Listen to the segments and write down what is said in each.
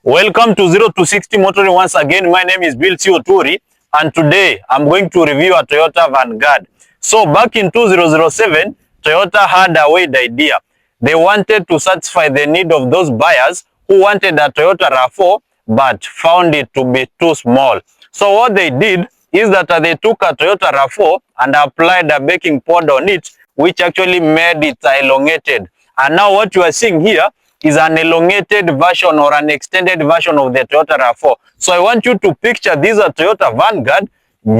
Welcome to 0 to 60 Motoring once again. My name is Bill Oturi, and today I'm going to review a Toyota Vanguard. So back in 2007, Toyota had a weird idea. They wanted to satisfy the need of those buyers who wanted a Toyota RAV4 but found it to be too small. So what they did is that they took a Toyota RAV4 and applied a baking powder on it, which actually made it elongated. And now what you are seeing here is an elongated version or an extended version of the Toyota RAV4. So I want you to picture this Toyota Vanguard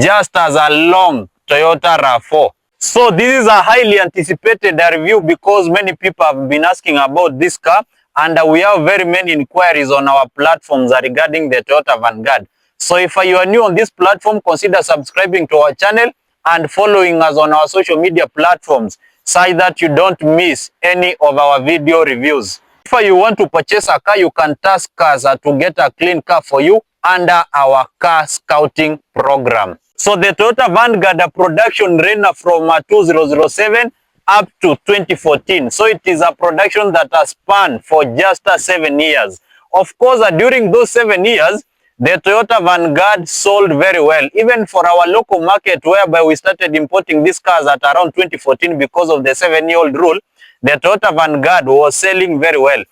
just as a long Toyota RAV4. So this is a highly anticipated review because many people have been asking about this car, and we have very many inquiries on our platforms regarding the Toyota Vanguard. So if you are new on this platform, consider subscribing to our channel and following us on our social media platforms so that you don't miss any of our video reviews. If you want to purchase a car, you can task us to get a clean car for you under our car scouting program. So the Toyota Vanguard production ran from 2007 up to 2014. So it is a production that has spanned for just 7 years. Of course, during those 7 years, the Toyota Vanguard sold very well, even for our local market, whereby we started importing these cars at around 2014 because of the 7-year-old rule. The Toyota Vanguard was selling very well.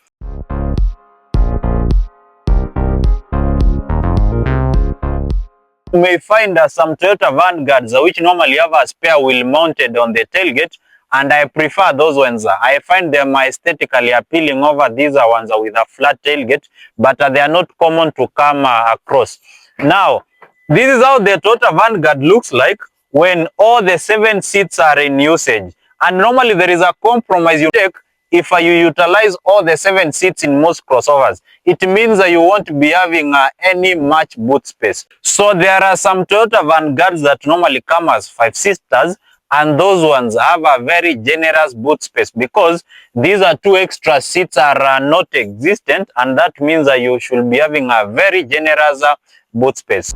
You may find some Toyota Vanguards which normally have a spare wheel mounted on the tailgate, and I prefer those ones. I find them aesthetically appealing over these ones with a flat tailgate, but they are not common to come across. Now, this is how the Toyota Vanguard looks like when all the 7 seats are in usage. And normally there is a compromise you take if you utilize all the 7 seats in most crossovers. It means that you won't be having any much boot space. So there are some Toyota Vanguards that normally come as 5-seaters, and those ones have a very generous boot space because these 2 extra seats are not existent, and that means that you should be having a very generous boot space.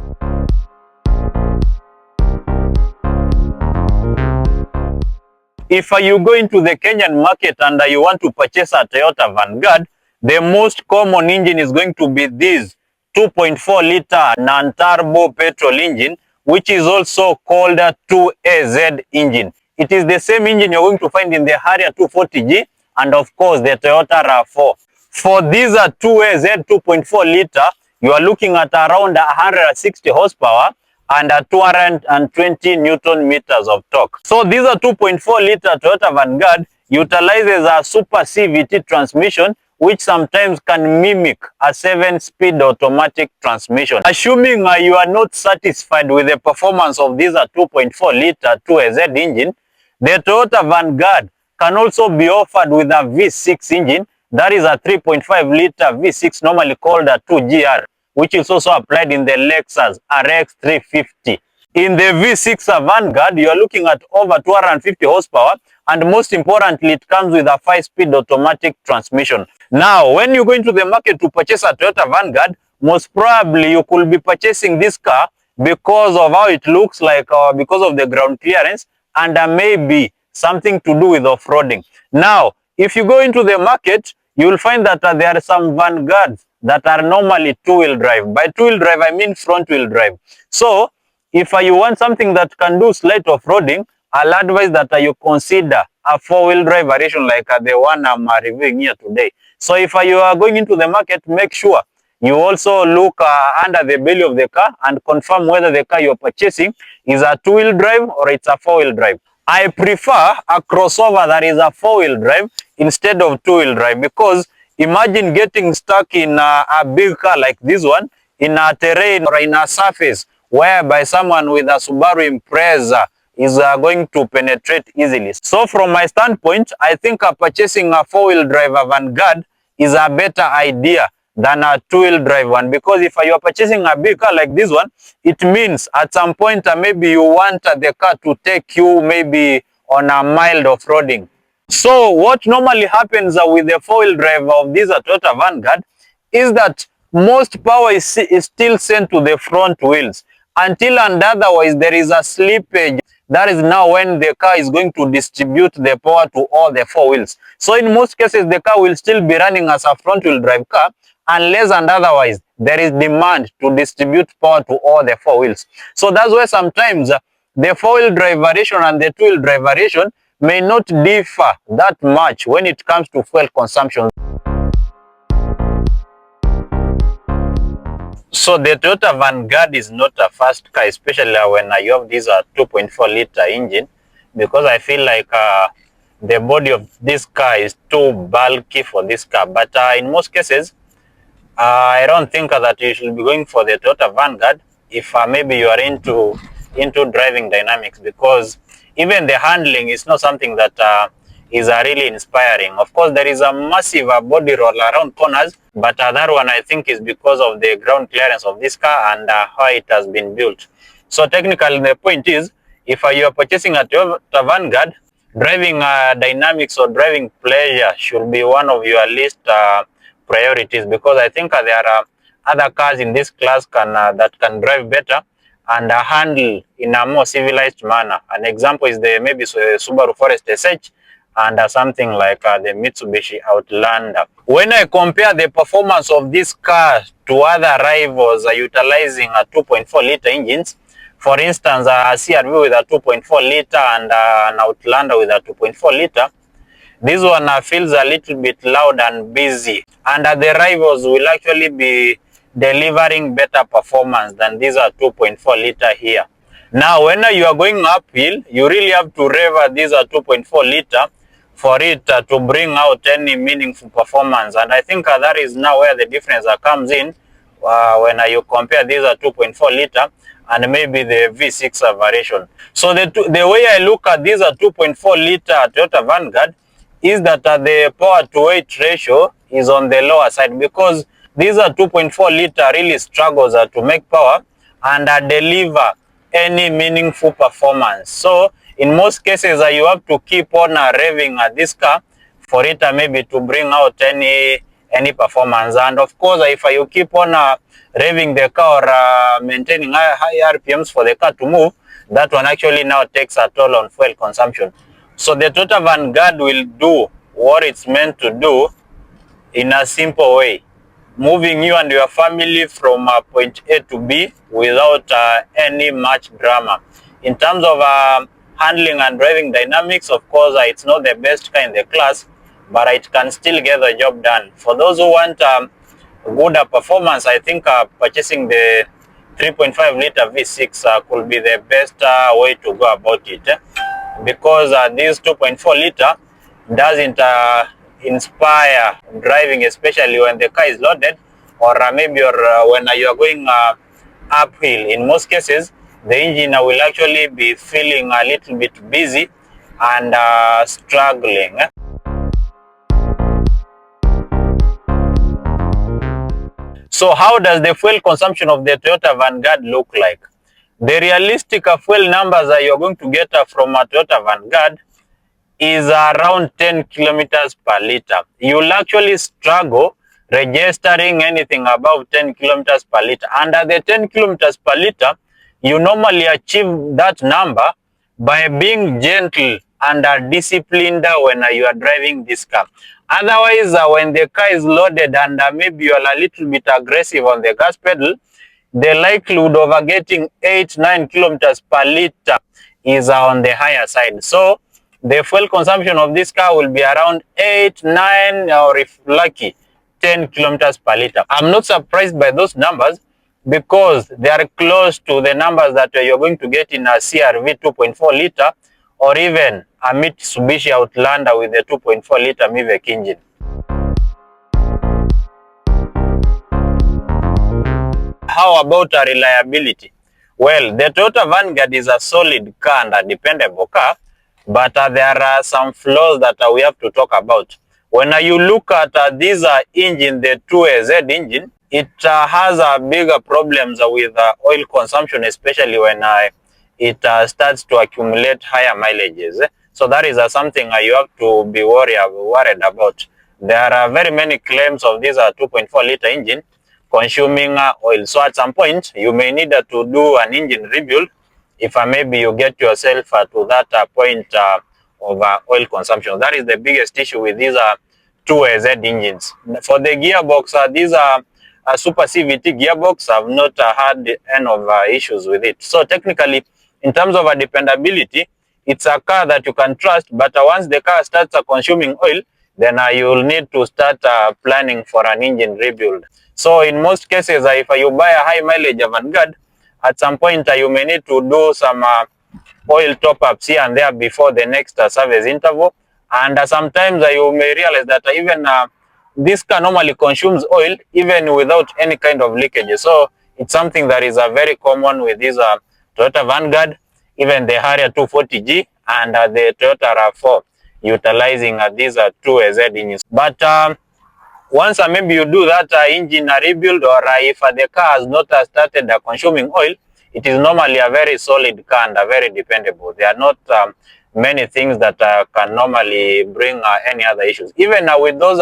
If you go into the Kenyan market and you want to purchase a Toyota Vanguard, the most common engine is going to be this 2.4-liter non-turbo petrol engine, which is also called a 2AZ engine. It is the same engine you're going to find in the Harrier 240G and of course the Toyota RAV4. For these 2AZ 2.4-liter, you are looking at around 160 horsepower and 220 Newton meters of torque. So these are 2.4-liter Toyota Vanguard utilizes a super CVT transmission, which sometimes can mimic a 7-speed automatic transmission. Assuming you are not satisfied with the performance of this 2.4-liter 2AZ engine, the Toyota Vanguard can also be offered with a V6 engine, that is a 3.5-liter V6, normally called a 2GR, which is also applied in the Lexus RX 350. In the V6 Vanguard, you are looking at over 250 horsepower, and most importantly, it comes with a 5-speed automatic transmission. Now, when you go into the market to purchase a Toyota Vanguard, most probably you could be purchasing this car because of how it looks like, or because of the ground clearance, and maybe something to do with off-roading. Now, if you go into the market, you will find that there are some Vanguards that are normally 2-wheel drive. By 2-wheel drive, I mean front-wheel drive. So, if you want something that can do slight off-roading, I'll advise that you consider a 4-wheel drive variation like the one I'm reviewing here today. So, if you are going into the market, make sure you also look under the belly of the car and confirm whether the car you're purchasing is a 2-wheel drive or it's a 4-wheel drive. I prefer a crossover that is a 4-wheel drive instead of 2-wheel drive, because imagine getting stuck in a big car like this one in a terrain or in a surface whereby someone with a Subaru Impreza is going to penetrate easily. So from my standpoint, I think purchasing a 4-wheel drive Vanguard is a better idea than a 2-wheel drive one, because if you are purchasing a big car like this one, it means at some point maybe you want the car to take you maybe on a mild off-roading. So what normally happens with the 4-wheel drive of this Toyota Vanguard is that most power is still sent to the front wheels until and otherwise there is a slippage. That is now when the car is going to distribute the power to all the 4 wheels. So in most cases, the car will still be running as a front-wheel drive car, unless and otherwise there is demand to distribute power to all the four wheels. So that's why sometimes the four-wheel drive variation and the two-wheel drive variation may not differ that much when it comes to fuel consumption. So the Toyota Vanguard is not a fast car, especially when you have this 2.4-liter engine, because I feel like the body of this car is too bulky for this car. But in most cases, I don't think that you should be going for the Toyota Vanguard if maybe you are into driving dynamics, because even the handling is not something that is really inspiring. Of course, there is a massive body roll around corners, but that one I think is because of the ground clearance of this car and how it has been built. So technically, the point is, if you are purchasing a Toyota Vanguard, driving dynamics or driving pleasure should be one of your least priorities, because I think there are other cars in this class that can drive better and handle in a more civilized manner. An example is the maybe Subaru Forester SH and something like the Mitsubishi Outlander. When I compare the performance of this car to other rivals utilizing 2.4-liter engines, for instance, a CRV with a 2.4-liter and an Outlander with a 2.4-liter, this one feels a little bit loud and busy, and the rivals will actually be delivering better performance than these 2.4-liter here. Now, when you are going uphill, you really have to rev these 2.4-liter for it to bring out any meaningful performance. And I think that is now where the difference comes in when you compare these 2.4-liter and maybe the V6 variation. So the way I look at these 2.4-liter Toyota Vanguard is that the power to weight ratio is on the lower side, because these 2.4-liter really struggles to make power and deliver any meaningful performance. So in most cases, you have to keep on revving this car for it maybe to bring out any performance. And of course, if you keep on revving the car or maintaining high RPMs for the car to move, that one actually now takes a toll on fuel consumption. So the Toyota Vanguard will do what it's meant to do in a simple way, moving you and your family from point A to B without any much drama. In terms of handling and driving dynamics, of course, it's not the best car in the class, but it can still get the job done. For those who want good performance, I think purchasing the 3.5-liter V6 could be the best way to go about it, because this 2.4-liter doesn't inspire driving, especially when the car is loaded, or maybe when you are going uphill. In most cases, the engine will actually be feeling a little bit busy and struggling. So how does the fuel consumption of the Toyota Vanguard look like? The realistic fuel numbers that you're going to get from a Toyota Vanguard is around 10 kilometers per liter. You'll actually struggle registering anything above 10 kilometers per liter. Under the 10 kilometers per liter, you normally achieve that number by being gentle and disciplined when you are driving this car. Otherwise, when the car is loaded and maybe you are a little bit aggressive on the gas pedal, the likelihood of getting 8-9 kilometers per liter is on the higher side. So the fuel consumption of this car will be around 8-9, or if lucky, 10 kilometers per liter. I'm not surprised by those numbers, because they are close to the numbers that you're going to get in a CRV 2.4-liter or even a Mitsubishi Outlander with a 2.4-liter MIVEC engine. How about reliability? Well, the Toyota Vanguard is a solid car and a dependable car, but there are some flaws that we have to talk about. When you look at this engine, the 2AZ engine, it has bigger problems with oil consumption, especially when it starts to accumulate higher mileages. So that is something you have to be worried about. There are very many claims of this 2.4-liter engine consuming oil. So at some point, you may need to do an engine rebuild if maybe you get yourself to that point of oil consumption. That is the biggest issue with these 2AZ engines. For the gearbox, these are Super CVT gearbox. I've not had any of issues with it. So technically, in terms of dependability, it's a car that you can trust, but once the car starts consuming oil, then you will need to start planning for an engine rebuild. So in most cases, if you buy a high mileage Vanguard, at some point you may need to do some oil top-ups here and there before the next service interval. And sometimes you may realize that even this car normally consumes oil even without any kind of leakage. So it's something that is very common with this Toyota Vanguard, even the Harrier 240G and the Toyota RAV4 utilizing these 2AZ engines. But once maybe you do that engine rebuild, or if the car has not started consuming oil, it is normally a very solid car and very dependable. There are not many things that can normally bring any other issues. Even with those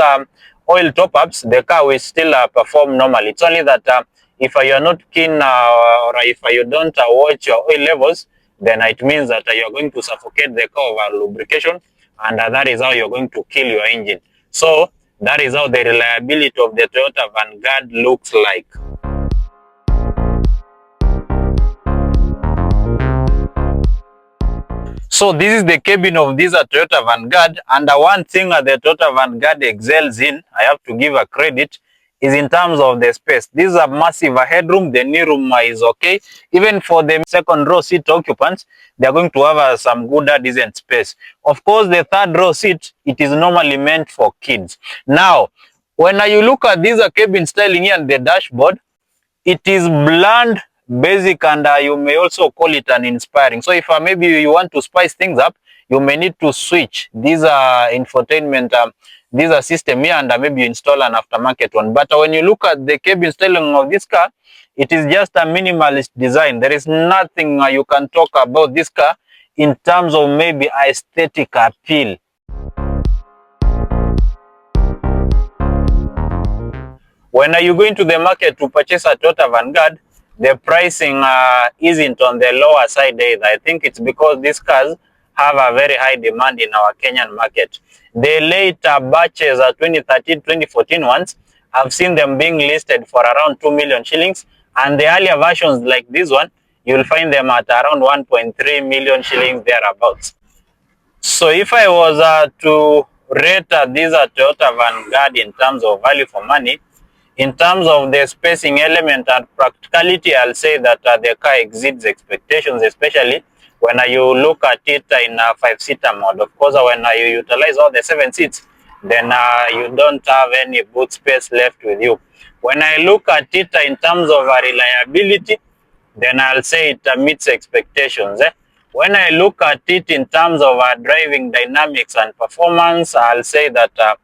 oil top-ups, the car will still perform normally. It's only that if you are not keen or if you don't watch your oil levels, then it means that you are going to suffocate the car over lubrication, and that is how you're going to kill your engine. So that is how the reliability of the Toyota Vanguard looks like. So this is the cabin of this Toyota Vanguard, and one thing the Toyota Vanguard excels in, I have to give a credit, is in terms of the space. This is a massive headroom. The knee room is okay. Even for the second row seat occupants, they are going to have some good decent space. Of course, the third row seat, it is normally meant for kids. Now, when you look at this cabin styling here on the dashboard, it is bland, basic, and you may also call it an inspiring. So if maybe you want to spice things up, you may need to switch these infotainment this system here, and maybe you install an aftermarket one. But when you look at the cabin styling of this car, it is just a minimalist design. There is nothing you can talk about this car in terms of maybe aesthetic appeal. When you go into the market to purchase a Toyota Vanguard, the pricing isn't on the lower side either. I think it's because these cars have a very high demand in our Kenyan market. The late batches, 2013, 2014 ones, I've seen them being listed for around 2 million shillings. And the earlier versions like this one, you'll find them at around 1.3 million shillings thereabouts. So if I was to rate this Toyota Vanguard in terms of value for money, in terms of the spacing element and practicality, I'll say that the car exceeds expectations, especially when you look at it in a 5-seater mode. Of course, when you utilize all the 7 seats, then you don't have any boot space left with you. When I look at it in terms of reliability, then I'll say it meets expectations. When I look at it in terms of driving dynamics and performance, I'll say that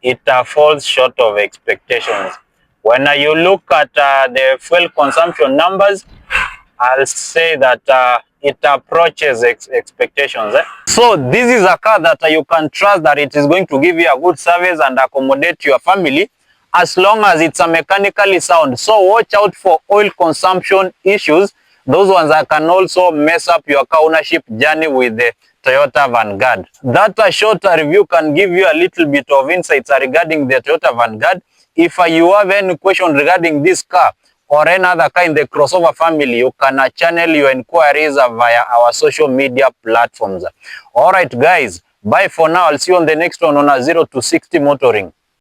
it falls short of expectations. When you look at the fuel consumption numbers, I'll say that it approaches expectations. So this is a car that you can trust that it is going to give you a good service and accommodate your family, as long as it's mechanically sound. So watch out for oil consumption issues. Those ones that can also mess up your car ownership journey with the Toyota Vanguard. That short review can give you a little bit of insights regarding the Toyota Vanguard. If you have any question regarding this car or any other car in the crossover family, you can channel your inquiries via our social media platforms. Alright guys, bye for now. I'll see you on the next one on a 0 to 60 motoring.